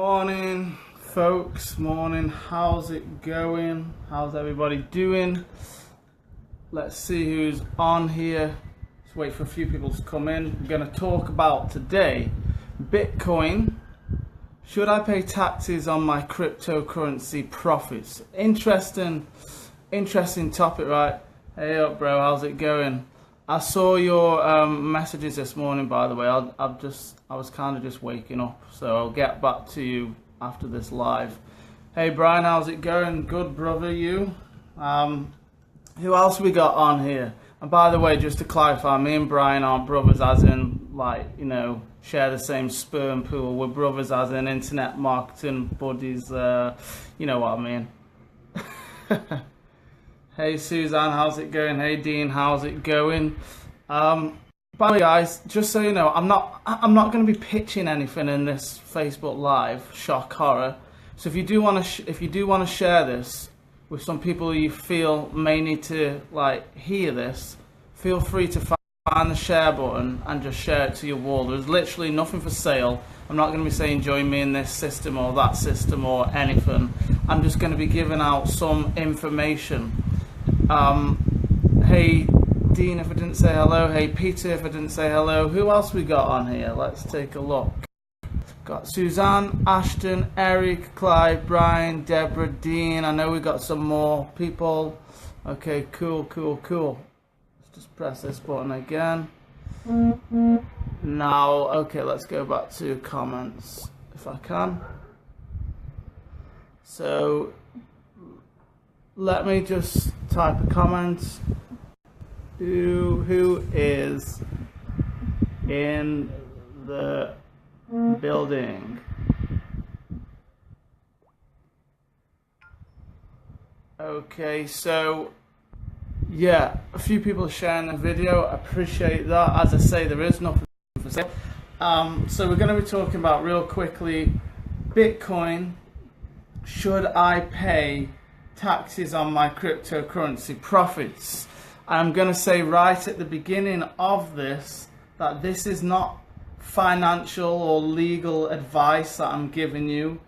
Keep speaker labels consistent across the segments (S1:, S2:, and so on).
S1: Morning, folks. Morning. How's it going? How's everybody doing? Let's see who's on here. Let's wait for a few people to come in. We're going to talk about today Bitcoin. Should I pay taxes on my cryptocurrency profits? Interesting topic, right? Hey up, bro. How's it going? I saw your messages this morning, by the way. I was kind of just waking up, so I'll get back to you after this live. Hey Brian, how's it going? Good, brother. You? Who else we got on here? And by the way, just to clarify, me and Brian aren't brothers, as in share the same sperm pool. We're brothers, as in internet marketing buddies. You know what I mean. Hey Suzanne, how's it going? Hey Dean, how's it going? By the way, guys, just so you know, I'm not going to be pitching anything in this Facebook Live. Shock horror. So if you do want to share this with some people you feel may need to hear this, feel free to find the share button and just share it to your wall. There's literally nothing for sale. I'm not going to be saying join me in this system or that system or anything. I'm just going to be giving out some information. Hey Dean, if I didn't say hello. Hey Peter, if I didn't say hello. Who else we got on here? Let's take a look. Got Suzanne, Ashton, Eric, Clyde, Brian, Deborah, Dean. I know we got some more people. Okay, cool. Let's just press this button again. Now, okay, let's go back to comments if I can. So let me just type a comment. Who is in the building? Okay, so yeah, a few people are sharing the video. I appreciate that. As I say, there is nothing for sale. So we're going to be talking about real quickly Bitcoin. Should I pay taxes on my cryptocurrency profits? I'm going to say right at the beginning of this that this is not financial or legal advice that I'm giving you.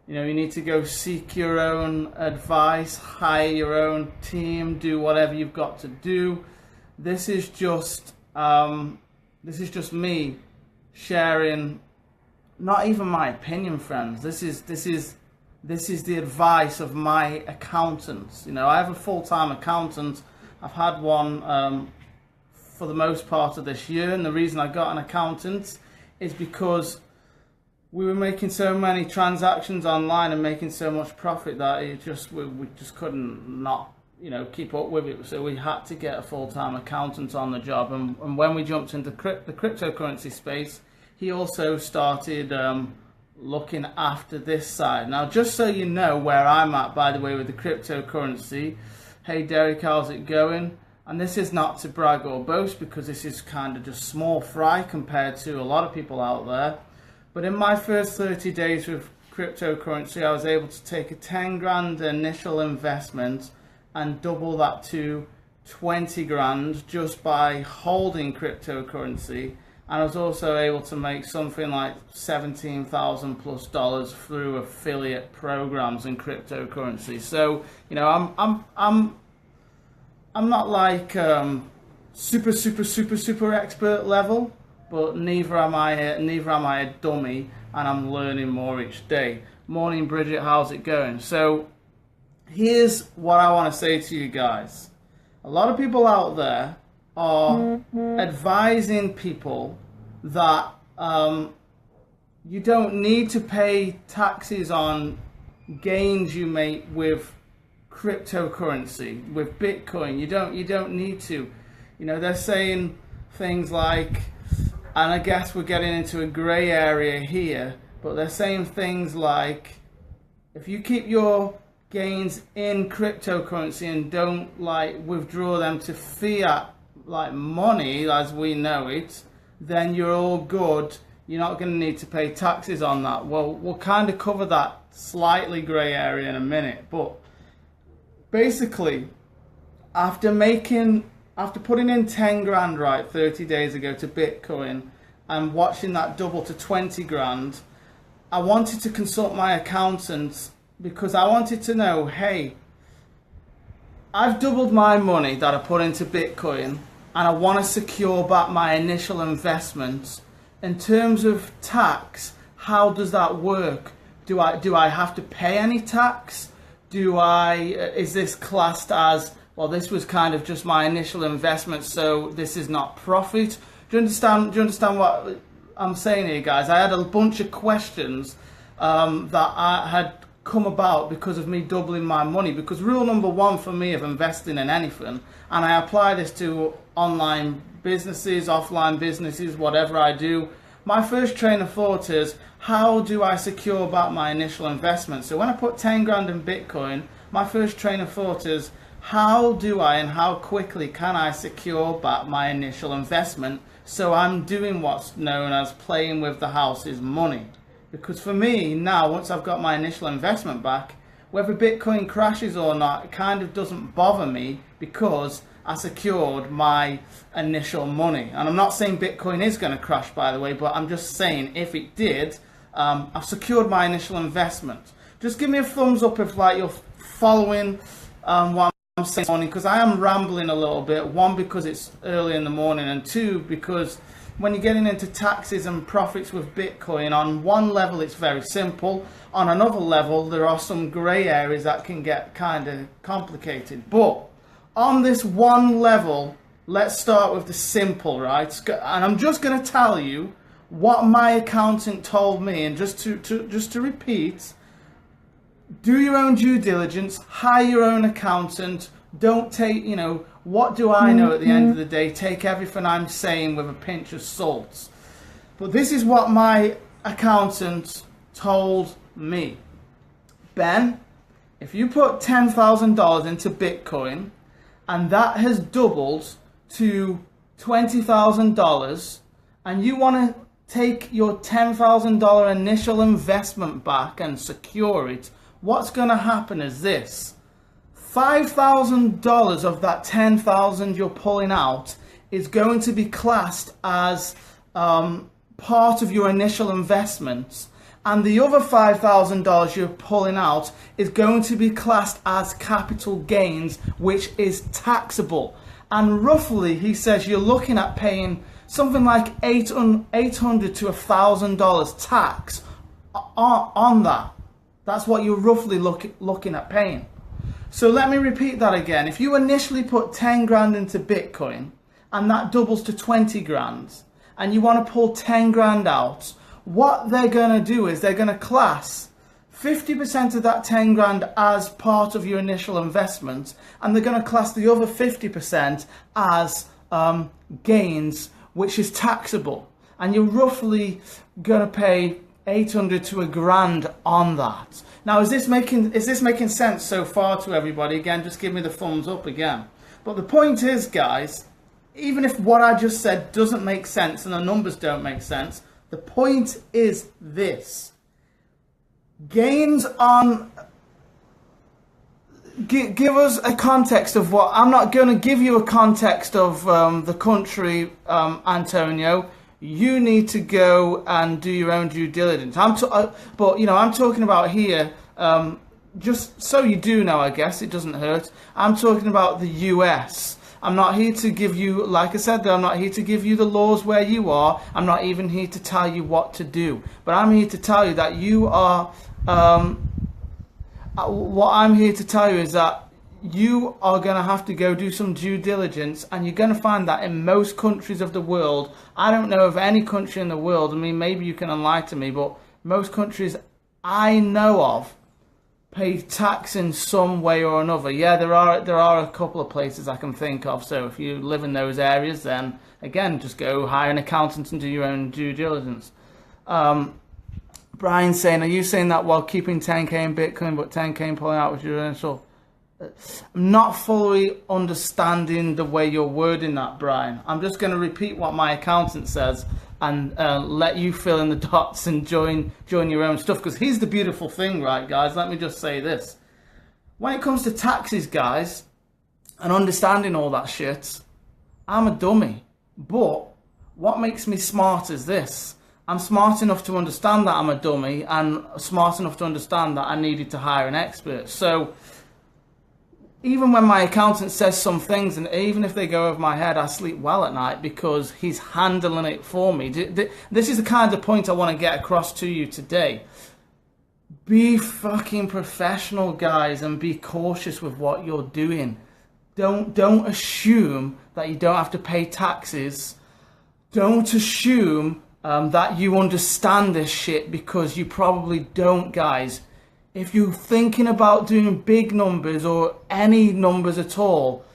S1: You know, you need to go seek your own advice, hire your own team, do whatever you've got to do. This is just me sharing, not even my opinion, friends. This is the advice of my accountants. You know, I have a full-time accountant. I've had one for the most part of this year, and the reason I got an accountant is because we were making so many transactions online and making so much profit that we just couldn't not keep up with it. So we had to get a full-time accountant on the job. And when we jumped into the cryptocurrency space, he also started looking after this side. Now, just so you know where I'm at, by the way, with the cryptocurrency. Hey Derek, how's it going? And this is not to brag or boast, because this is kind of just small fry compared to a lot of people out there. But in my first 30 days with cryptocurrency, I was able to take a 10 grand initial investment and double that to 20 grand just by holding cryptocurrency. And I was also able to make something like $17,000 plus through affiliate programs in cryptocurrency. So, you know, I'm not like super expert level, but neither am I a dummy, and I'm learning more each day. Morning, Bridget, how's it going? So, here's what I want to say to you guys. A lot of people out there are advising people that you don't need to pay taxes on gains you make with cryptocurrency, with Bitcoin. You don't need to. You know, they're saying things like, and I guess we're getting into a gray area here, but they're saying things like, if you keep your gains in cryptocurrency and don't withdraw them to fiat money as we know it, then you're all good. You're not going to need to pay taxes on that. Well, we'll kind of cover that slightly grey area in a minute, but basically, after putting in 10 grand 30 days ago to Bitcoin and watching that double to 20 grand, I wanted to consult my accountant because I wanted to know, hey, I've doubled my money that I put into Bitcoin and I want to secure back my initial investments. In terms of tax, how does that work? Do I have to pay any tax? Is this classed as, well, this was kind of just my initial investment, so this is not profit? Do you understand what I'm saying here, guys? I had a bunch of questions that I had come about because of me doubling my money. Because rule number one for me of investing in anything, and I apply this to online businesses, offline businesses, whatever I do, my first train of thought is, how do I secure back my initial investment? So when I put 10 grand in Bitcoin, my first train of thought is, how do I and how quickly can I secure back my initial investment? So I'm doing what's known as playing with the house's money. Because for me now, once I've got my initial investment back, whether Bitcoin crashes or not, it kind of doesn't bother me because I secured my initial money. And I'm not saying Bitcoin is going to crash, by the way, but I'm just saying if it did, I've secured my initial investment. Just give me a thumbs up if like you're following what I'm saying, because I am rambling a little bit. One, because it's early in the morning, and two, because when you're getting into taxes and profits with Bitcoin, on one level it's very simple. On another level, there are some grey areas that can get kind of complicated. But on this one level, let's start with the simple, right? And I'm just going to tell you what my accountant told me, and just to repeat, do your own due diligence, hire your own accountant. Don't take, what do I know at the end of the day? Take everything I'm saying with a pinch of salt. But this is what my accountant told me. Ben, if you put $10,000 into Bitcoin and that has doubled to $20,000 and you want to take your $10,000 initial investment back and secure it, what's going to happen is this. $5,000 of that $10,000 you're pulling out is going to be classed as part of your initial investments, and the other $5,000 you're pulling out is going to be classed as capital gains, which is taxable. And roughly, he says you're looking at paying something like $800 to $1,000 tax on that. That's what you're roughly looking at paying. So let me repeat that again. If you initially put 10 grand into Bitcoin and that doubles to 20 grand and you want to pull 10 grand out, what they're going to do is they're going to class 50% of that 10 grand as part of your initial investment, and they're going to class the other 50% as gains, which is taxable. And you're roughly going to pay 800 to $1,000 on that. Now, is this making sense so far to everybody? Again, just give me the thumbs up again. But the point is, guys, even if what I just said doesn't make sense and the numbers don't make sense, the point is this. Gains on... Give us a context of what... I'm not going to give you a context of the country, Antonio. You need to go and do your own due diligence. I'm talking about here, just so you do know, I guess, it doesn't hurt. I'm talking about the US. I'm not here to give you, like I said, I'm not here to give you the laws where you are. I'm not even here to tell you what to do. But I'm here to tell you that you are, what I'm here to tell you is that you are going to have to go do some due diligence, and you're going to find that in most countries of the world, I don't know of any country in the world, I mean, maybe you can enlighten me, but most countries I know of pay tax in some way or another. Yeah, there are a couple of places I can think of, so if you live in those areas, then again, just go hire an accountant and do your own due diligence. Brian's saying, are you saying that while keeping 10k in Bitcoin but 10k in pulling out with your initial... I'm not fully understanding the way you're wording that, Brian. I'm just going to repeat what my accountant says and let you fill in the dots and join your own stuff. Because here's the beautiful thing, right, guys? Let me just say this. When it comes to taxes, guys, and understanding all that shit, I'm a dummy. But what makes me smart is this. I'm smart enough to understand that I'm a dummy, and smart enough to understand that I needed to hire an expert. So even when my accountant says some things, and even if they go over my head, I sleep well at night because he's handling it for me. This is the kind of point I want to get across to you today. Be fucking professional, guys, and be cautious with what you're doing. Don't assume that you don't have to pay taxes. Don't assume that you understand this shit, because you probably don't, guys. If you're thinking about doing big numbers or any numbers at all,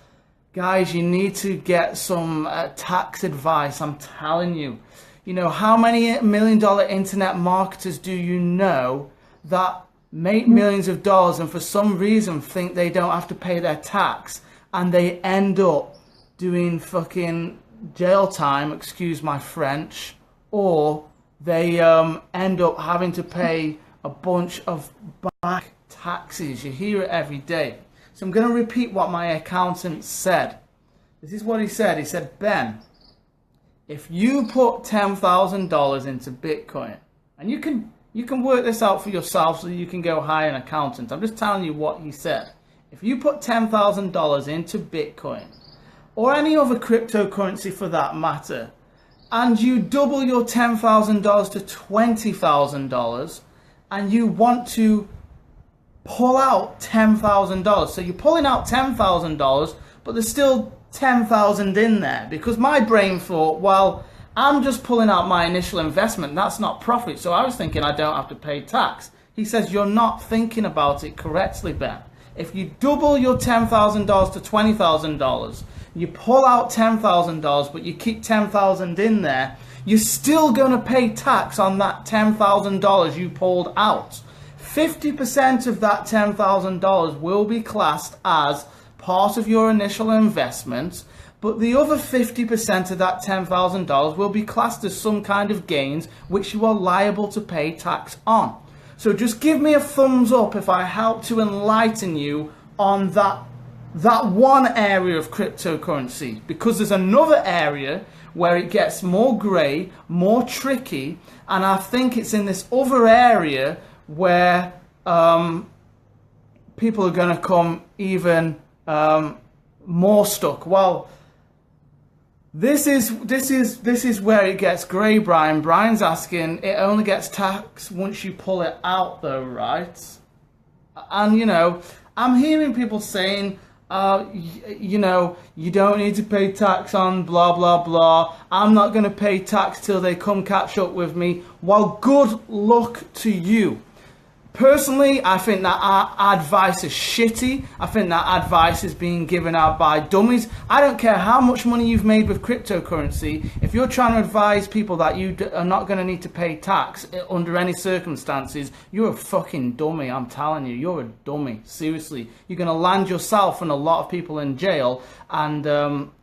S1: guys, you need to get some tax advice. I'm telling you. You know, how many $1 million internet marketers do you know that make millions of dollars and for some reason think they don't have to pay their tax, and they end up doing fucking jail time, excuse my French, or they end up having to pay a bunch of back taxes? You hear it every day. So I'm going to repeat what my accountant said. This is what he said. He said, Ben, if you put $10,000 into Bitcoin, and you can work this out for yourself so you can go hire an accountant. I'm just telling you what he said. If you put $10,000 into Bitcoin, or any other cryptocurrency for that matter, and you double your $10,000 to $20,000, and you want to pull out $10,000. So you're pulling out $10,000, but there's still 10,000 in there, because my brain thought, well, I'm just pulling out my initial investment. That's not profit. So I was thinking I don't have to pay tax. He says, you're not thinking about it correctly, Ben. If you double your $10,000 to $20,000, you pull out $10,000, but you keep 10,000 in there, you're still going to pay tax on that $10,000 you pulled out. 50% of that $10,000 will be classed as part of your initial investment, but the other 50% of that $10,000 will be classed as some kind of gains which you are liable to pay tax on. So just give me a thumbs up if I help to enlighten you on that one area of cryptocurrency, because there's another area where it gets more grey, more tricky, and I think it's in this other area where people are going to come even more stuck. Well, this is where it gets grey, Brian. Brian's asking, it only gets taxed once you pull it out though, right? And you know, I'm hearing people saying, you know, you don't need to pay tax on blah blah blah. I'm not going to pay tax till they come catch up with me. Well, good luck to you. Personally, I think that our advice is shitty. I think that advice is being given out by dummies. I don't care how much money you've made with cryptocurrency. If you're trying to advise people that you are not going to need to pay tax under any circumstances, you're a fucking dummy. I'm telling you, you're a dummy. Seriously, you're going to land yourself and a lot of people in jail. And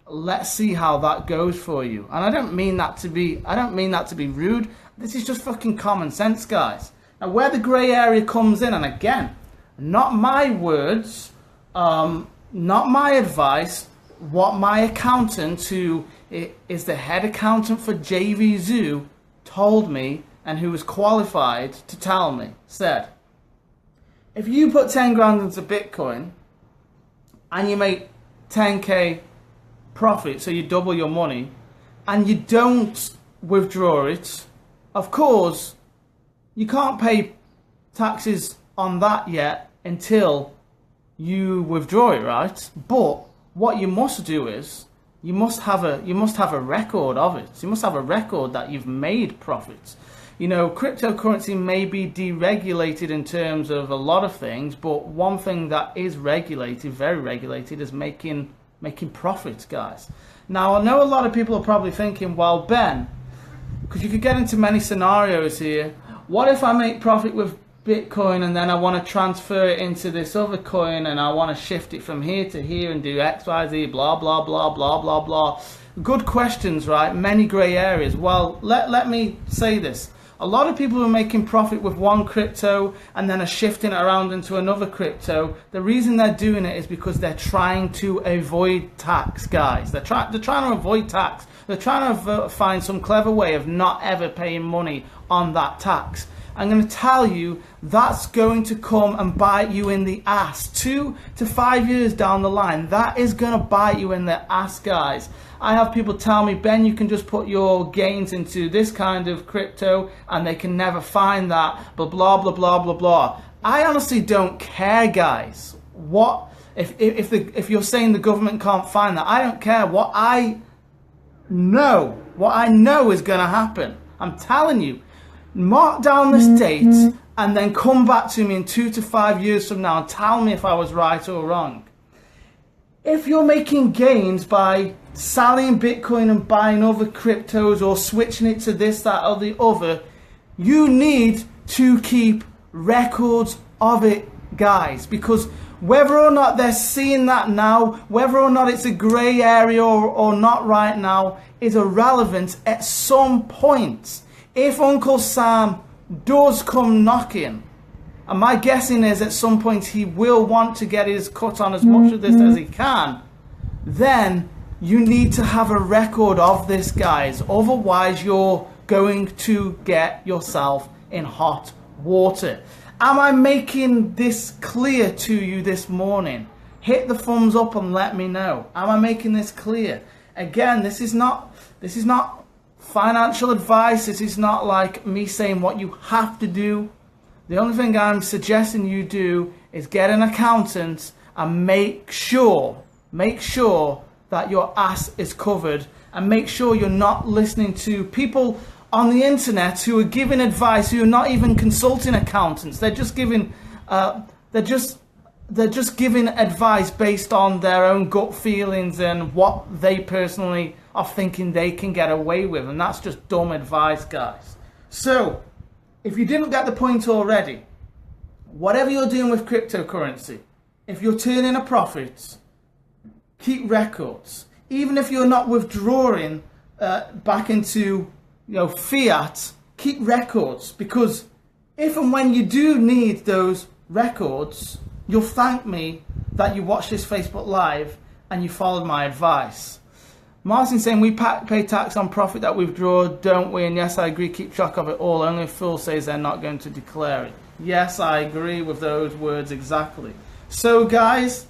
S1: let's see how that goes for you. And I don't mean that to be rude. This is just fucking common sense, guys. Now, where the grey area comes in, and again, not my words, not my advice, what my accountant, who is the head accountant for JV Zoo, told me, and who was qualified to tell me, said, if you put 10 grand into Bitcoin and you make 10k profit, so you double your money, and you don't withdraw it, of course, you can't pay taxes on that yet until you withdraw it, right? But what you must do is you must have a record of it. You must have a record that you've made profits. You know, cryptocurrency may be deregulated in terms of a lot of things, but one thing that is regulated, very regulated, is making profits, guys. Now, I know a lot of people are probably thinking, well, Ben, because you could get into many scenarios here. What if I make profit with Bitcoin and then I want to transfer it into this other coin and I want to shift it from here to here and do X, Y, Z, blah, blah, blah, blah, blah, blah. Good questions, right? Many grey areas. Well, let me say this. A lot of people who are making profit with one crypto and then are shifting it around into another crypto, the reason they're doing it is because they're trying to avoid tax, guys. They're trying to avoid tax. They're trying to find some clever way of not ever paying money on that tax. I'm going to tell you that's going to come and bite you in the ass 2 to 5 years down the line. That is going to bite you in the ass, guys. I have people tell me, Ben, you can just put your gains into this kind of crypto and they can never find that, but blah, blah, blah, blah, blah. I honestly don't care, guys. What if you're saying the government can't find that? I don't care. What I know is going to happen. I'm telling you. Mark down this date and then come back to me in 2 to 5 years from now and tell me if I was right or wrong. If you're making gains by selling Bitcoin and buying other cryptos or switching it to this, that or the other, you need to keep records of it, guys, because whether or not they're seeing that now, whether or not it's a grey area or not right now, is irrelevant at some point. If Uncle Sam does come knocking, and my guessing is at some point he will want to get his cut on as much of this as he can, then you need to have a record of this, guys. Otherwise, you're going to get yourself in hot water. Am I making this clear to you this morning? Hit the thumbs up and let me know. Am I making this clear? Again, this is not financial advice. This is not like me saying what you have to do. The only thing I'm suggesting you do is get an accountant and make sure that your ass is covered, and make sure you're not listening to people on the internet who are giving advice, who are not even consulting accountants. They're just giving giving advice based on their own gut feelings and what they personally are thinking they can get away with, and that's just dumb advice, guys. So, if you didn't get the point already, whatever you're doing with cryptocurrency, if you're turning a profit, keep records. Even if you're not withdrawing back into fiat, keep records, because if and when you do need those records, you'll thank me that you watched this Facebook Live and you followed my advice. Martin saying, we pay tax on profit that we withdraw, don't we? And yes, I agree, keep track of it all. Only a fool says they're not going to declare it. Yes, I agree with those words exactly. So guys,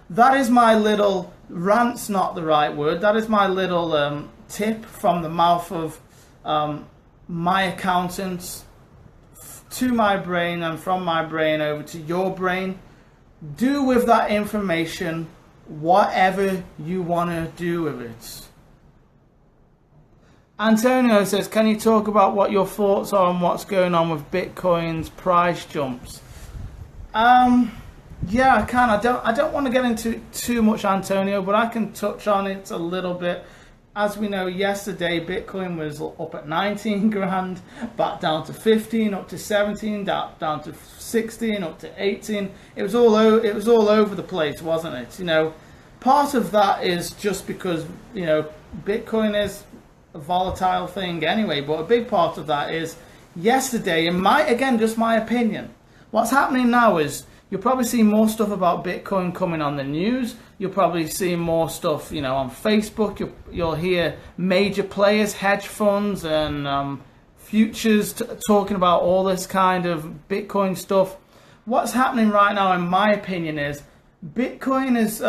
S1: that is my little rant's not the right word. That is my little tip from the mouth of my accountants to my brain, and from my brain over to your brain. Do with that information whatever you want to do with it. Antonio says, can you talk about what your thoughts are on what's going on with Bitcoin's price jumps? Yeah, I can. I don't want to get into too much, Antonio, but I can touch on it a little bit. As we know, yesterday Bitcoin was up at 19 grand, back down to 15, up to 17, down to 16, up to 18. It was all over the place, wasn't it? Part of that is just because Bitcoin is a volatile thing anyway, but a big part of that is yesterday, just my opinion, what's happening now is you'll probably see more stuff about Bitcoin coming on the news. You'll probably see more stuff, on Facebook. You'll hear major players, hedge funds and futures talking about all this kind of Bitcoin stuff. What's happening right now, in my opinion, is Bitcoin is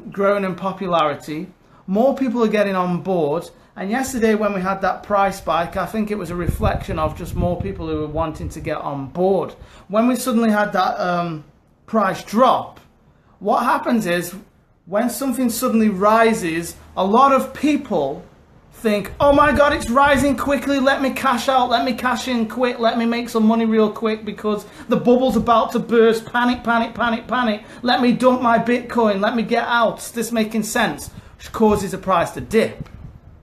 S1: growing in popularity. More people are getting on board. And yesterday when we had that price spike, I think it was a reflection of just more people who were wanting to get on board. When we suddenly had that price drop, what happens is when something suddenly rises, a lot of people think, oh my God, it's rising quickly, let me cash out, let me cash in quick, let me make some money real quick because the bubble's about to burst, panic, panic, panic, panic, let me dump my Bitcoin, let me get out. Is this making sense? Which causes the price to dip.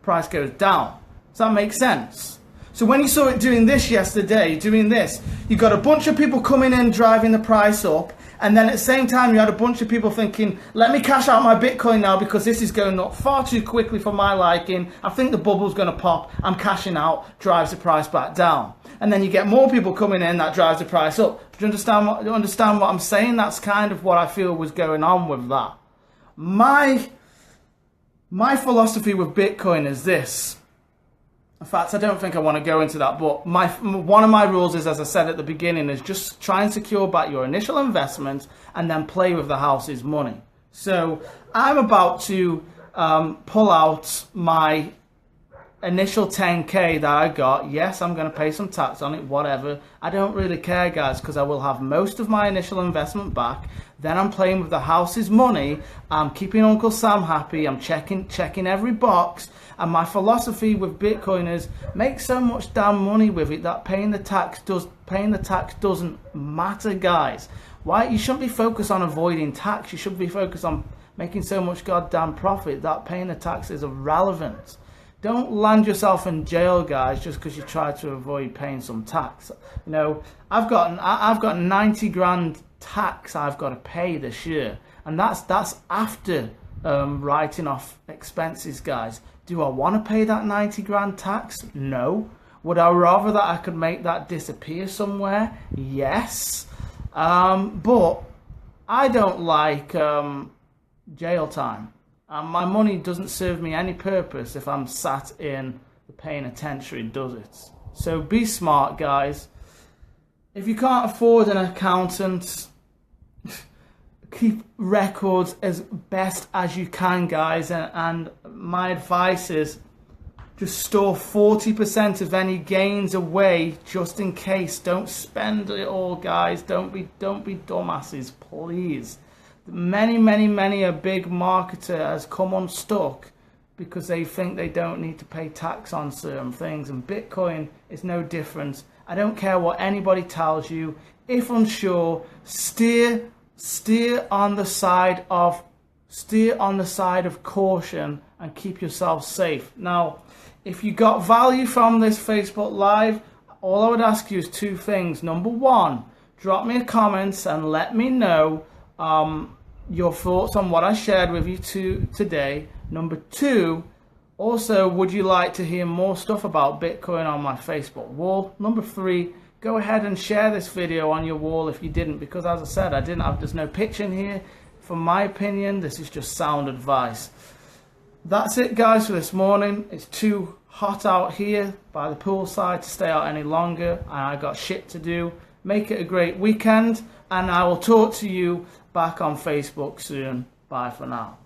S1: Price goes down. Does that make sense? So when you saw it doing this yesterday, you got a bunch of people coming in driving the price up, And then at the same time, you had a bunch of people thinking, let me cash out my Bitcoin now because this is going up far too quickly for my liking. I think the bubble's going to pop. I'm cashing out, drives the price back down. And then you get more people coming in, that drives the price up. Do you understand what I'm saying? That's kind of what I feel was going on with that. My philosophy with Bitcoin is this. In fact, I don't think I want to go into that, but one of my rules is, as I said at the beginning, is just try and secure back your initial investment and then play with the house's money. So I'm about to pull out my initial 10k that I got. Yes, I'm going to pay some tax on it, whatever. I don't really care, guys, because I will have most of my initial investment back. Then I'm playing with the house's money. I'm keeping Uncle Sam happy. I'm checking every box. And my philosophy with Bitcoin is make so much damn money with it that paying the tax doesn't matter, guys. Why? You shouldn't be focused on avoiding tax. You should be focused on making so much goddamn profit that paying the tax is irrelevant. Don't land yourself in jail, guys, just because you try to avoid paying some tax. You know, I've got 90 grand tax I've got to pay this year, and that's after writing off expenses, guys. Do I want to pay that 90 grand tax? No. Would I rather that I could make that disappear somewhere? Yes. But I don't like jail time. My money doesn't serve me any purpose if I'm sat in the penitentiary, does it? So be smart, guys. If you can't afford an accountant, keep records as best as you can, guys. And my advice is just store 40% of any gains away just in case. Don't spend it all, guys. Don't be dumbasses, please. Many a big marketer has come unstuck because they think they don't need to pay tax on certain things, and Bitcoin is no different. I don't care what anybody tells you. If unsure, steer on the side of caution and keep yourself safe. Now, if you got value from this Facebook Live, all I would ask you is two things. Number one, drop me a comment and let me know your thoughts on what I shared with you today. Number two, also, would you like to hear more stuff about Bitcoin on my Facebook wall? Number three, go ahead and share this video on your wall if you didn't, because as I said, there's no picture in here. From my opinion, this is just sound advice. That's it, guys, for this morning. It's too hot out here by the poolside to stay out any longer, and I got shit to do. Make it a great weekend, and I will talk to you back on Facebook soon. Bye for now.